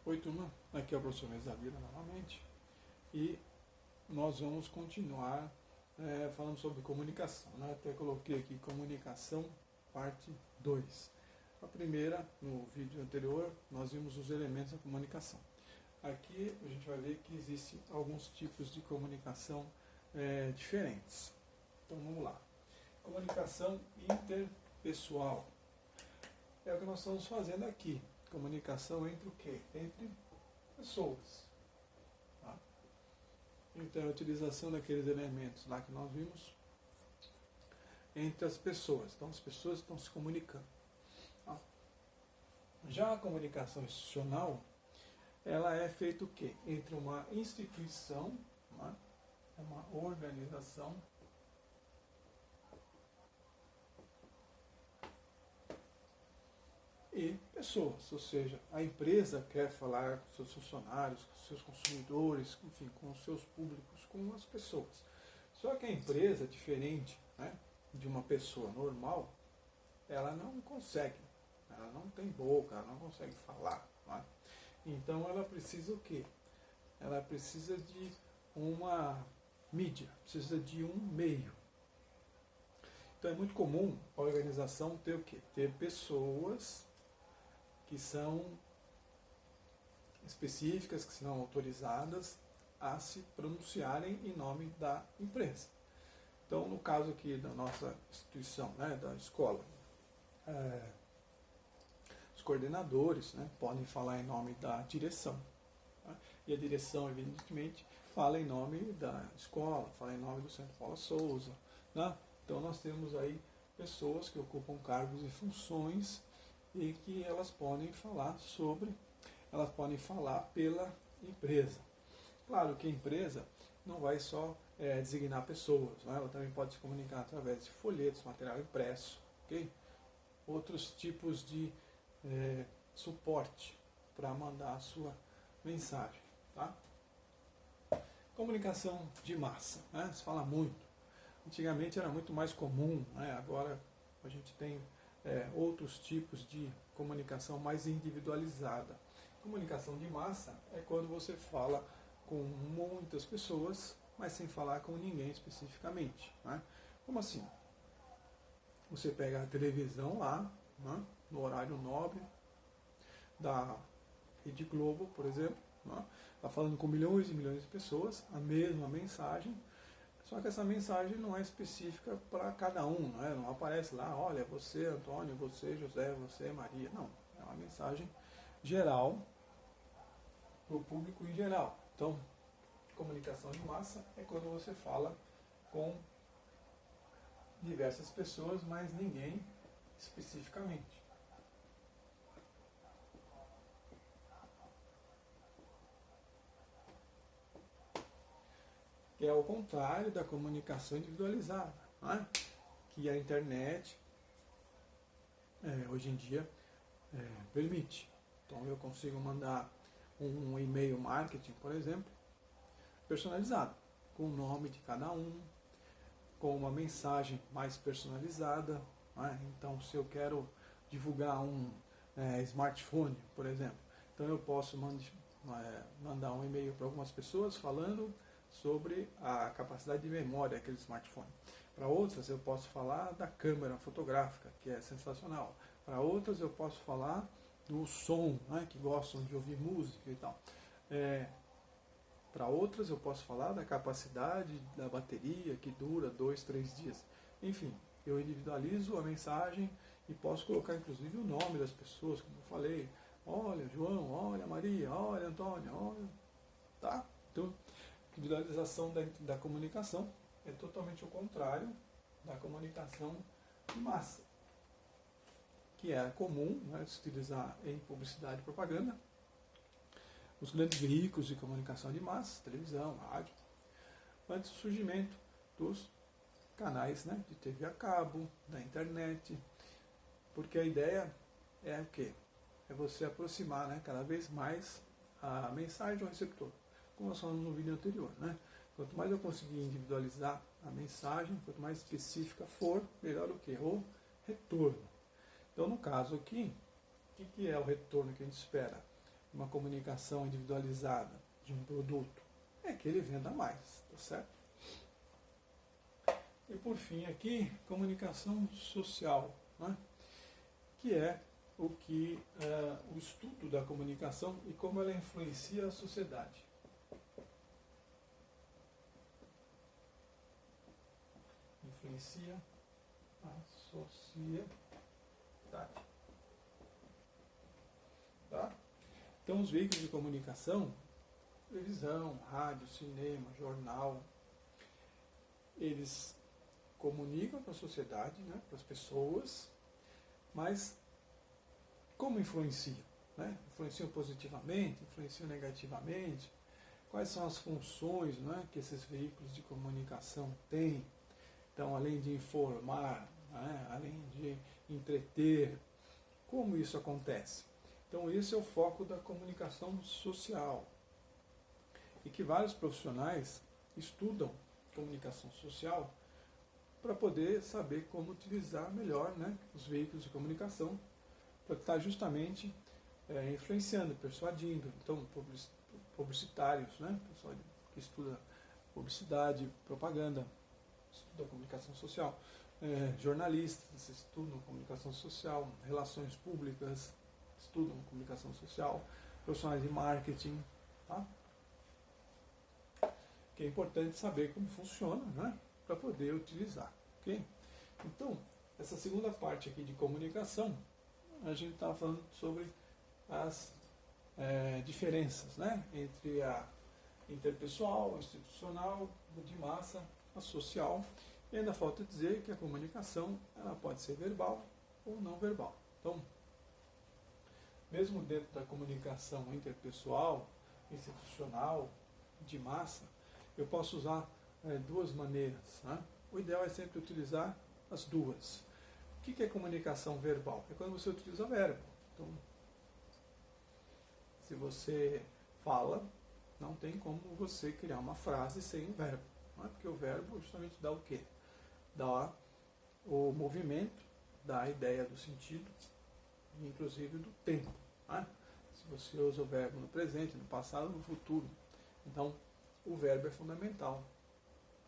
Oi, turma, aqui é o professor Mês da Vida novamente e nós vamos continuar falando sobre comunicação, né? Até coloquei aqui comunicação, parte 2. A primeira, no vídeo anterior, nós vimos os elementos da comunicação. Aqui a gente vai ver que existem alguns tipos de comunicação diferentes. Então vamos lá. Comunicação interpessoal. É o que nós estamos fazendo aqui. Comunicação entre o quê? Entre pessoas. Tá? Então, a utilização daqueles elementos lá que nós vimos entre as pessoas. Então, as pessoas estão se comunicando. Tá? Já a comunicação institucional, ela é feita o quê? Entre uma instituição, tá? Uma organização, e pessoas, ou seja, a empresa quer falar com seus funcionários, com seus consumidores, enfim, com os seus públicos, com as pessoas. Só que a empresa, diferente, né, de uma pessoa normal, ela não consegue, ela não tem boca, ela não consegue falar. Né? Então ela precisa o quê? Ela precisa de uma mídia, precisa de um meio. Então é muito comum a organização ter o quê? Ter pessoas que são específicas, que são autorizadas a se pronunciarem em nome da empresa. Então, no caso aqui da nossa instituição, né, da escola, os coordenadores, né, podem falar em nome da direção. Tá? E a direção, evidentemente, fala em nome da escola, fala em nome do Centro Paula Souza. Né? Então, nós temos aí pessoas que ocupam cargos e funções e que elas podem falar pela empresa. Claro que a empresa não vai só designar pessoas, né? Ela também pode se comunicar através de folhetos, material impresso, ok? Outros tipos de suporte para mandar a sua mensagem. Tá? Comunicação de massa, né? Se fala muito. Antigamente era muito mais comum, né? Agora a gente tem outros tipos de comunicação mais individualizada. Comunicação de massa é quando você fala com muitas pessoas, mas sem falar com ninguém especificamente. Né? Como assim? Você pega a televisão lá, né, no horário nobre da Rede Globo, por exemplo, né, tá falando com milhões e milhões de pessoas, a mesma mensagem, só que essa mensagem não é específica para cada um, né? Não aparece lá, olha, você Antônio, você José, você Maria. Não, é uma mensagem geral para o público em geral. Então, comunicação de massa é quando você fala com diversas pessoas, mas ninguém especificamente. Que é o contrário da comunicação individualizada, né? Que a internet hoje em dia permite. Então eu consigo mandar um e-mail marketing, por exemplo, personalizado, com o nome de cada um, com uma mensagem mais personalizada. Né? Então se eu quero divulgar um smartphone, por exemplo, então eu posso mandar um e-mail para algumas pessoas falando sobre a capacidade de memória daquele smartphone. Para outras eu posso falar da câmera fotográfica, que é sensacional. Para outras eu posso falar do som, né, que gostam de ouvir música e tal. Para outras eu posso falar da capacidade da bateria, que dura 2, 3 dias. Enfim, eu individualizo a mensagem e posso colocar inclusive o nome das pessoas, como eu falei. Olha, João, olha, Maria, olha, Antônio, olha. Tá? Então, individualização da comunicação é totalmente o contrário da comunicação de massa, que era comum, né, se utilizar em publicidade e propaganda. Os grandes veículos de comunicação de massa, televisão, rádio, antes do surgimento dos canais, né, de TV a cabo, da internet, porque a ideia é o quê? É você aproximar, né, cada vez mais a mensagem do receptor, como nós falamos no vídeo anterior. Né? Quanto mais eu conseguir individualizar a mensagem, quanto mais específica for, melhor o quê? O retorno. Então, no caso aqui, o que é o retorno que a gente espera? uma comunicação individualizada de um produto? É que ele venda mais, tá certo? E por fim aqui, comunicação social, né? Que é o estudo da comunicação e como ela influencia a sociedade. Influencia a sociedade. Tá? Então, os veículos de comunicação, televisão, rádio, cinema, jornal, eles comunicam para a sociedade, né, para as pessoas, mas como influenciam? Né? Influenciam positivamente, influenciam negativamente? Quais são as funções, né, que esses veículos de comunicação têm? Então, além de informar, né, além de entreter, como isso acontece? Então, esse é o foco da comunicação social. E que vários profissionais estudam comunicação social para poder saber como utilizar melhor, né, os veículos de comunicação para estar justamente influenciando, persuadindo. Então, publicitários, né, pessoal que estuda publicidade, propaganda, estuda comunicação social, jornalistas estudam comunicação social, relações públicas estudam comunicação social, profissionais de marketing, tá? Que é importante saber como funciona, né, para poder utilizar, ok? Então, essa segunda parte aqui de comunicação, a gente está falando sobre as diferenças, né, entre a interpessoal, a institucional, a de massa, a social, e ainda falta dizer que a comunicação ela pode ser verbal ou não verbal. Então, mesmo dentro da comunicação interpessoal, institucional, de massa, eu posso usar duas maneiras, né? O ideal é sempre utilizar as duas. O que é comunicação verbal? É quando você utiliza verbo. Então, se você fala, não tem como você criar uma frase sem o verbo. Não é? Porque o verbo justamente dá o quê? Dá o movimento, dá a ideia do sentido, inclusive do tempo. Não é? Se você usa o verbo no presente, no passado, no futuro. Então, o verbo é fundamental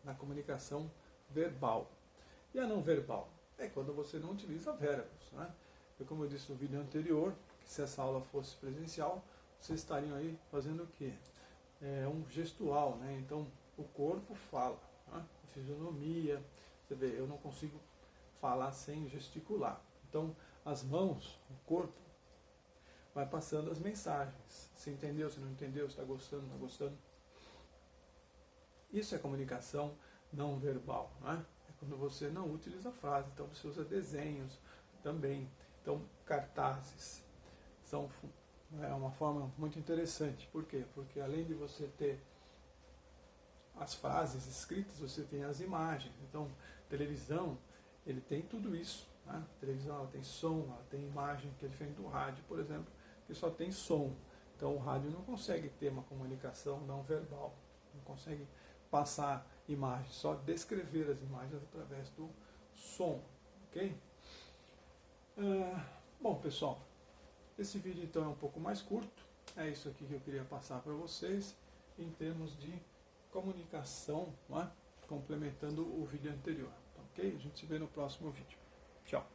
na comunicação verbal. E a não verbal? É quando você não utiliza verbos. Né? E como eu disse no vídeo anterior, que se essa aula fosse presencial, vocês estariam aí fazendo o quê? Um gestual, né? Então o corpo fala, né? A fisionomia, você vê, eu não consigo falar sem gesticular. Então as mãos, o corpo, vai passando as mensagens. Se entendeu, se não entendeu, se está gostando, não está gostando. Isso é comunicação não verbal, né? É quando você não utiliza a frase, então você usa desenhos também. Então, cartazes são uma forma muito interessante. Por quê? Porque além de você ter as frases escritas, você tem as imagens. Então, televisão, ele tem tudo isso. Né? A televisão ela tem som, ela tem imagem, que é diferente do rádio, por exemplo, que só tem som. Então, o rádio não consegue ter uma comunicação não verbal, não consegue passar imagens, só descrever as imagens através do som, ok? Bom, pessoal, esse vídeo então é um pouco mais curto, é isso aqui que eu queria passar para vocês em termos de comunicação, não é? Complementando o vídeo anterior, ok? A gente se vê no próximo vídeo. Tchau!